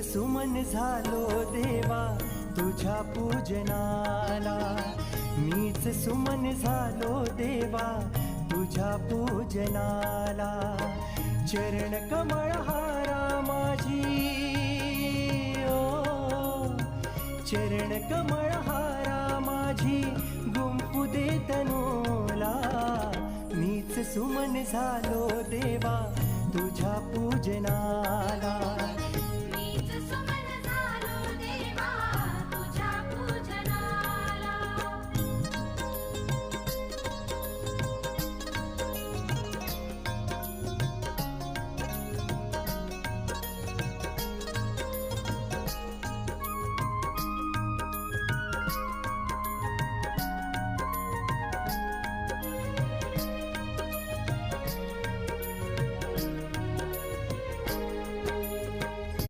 सुमन झालो देवा तुझ्या पूजनाला, मीच सुमन झालो देवा तुझ्या पूजनाला। चरण कमळ हारा माझी ओ, चरण कमळ हारा माझी गुंफू दे तनूला, मीच सुमन झालो देवा तुझ्या पूजनाला।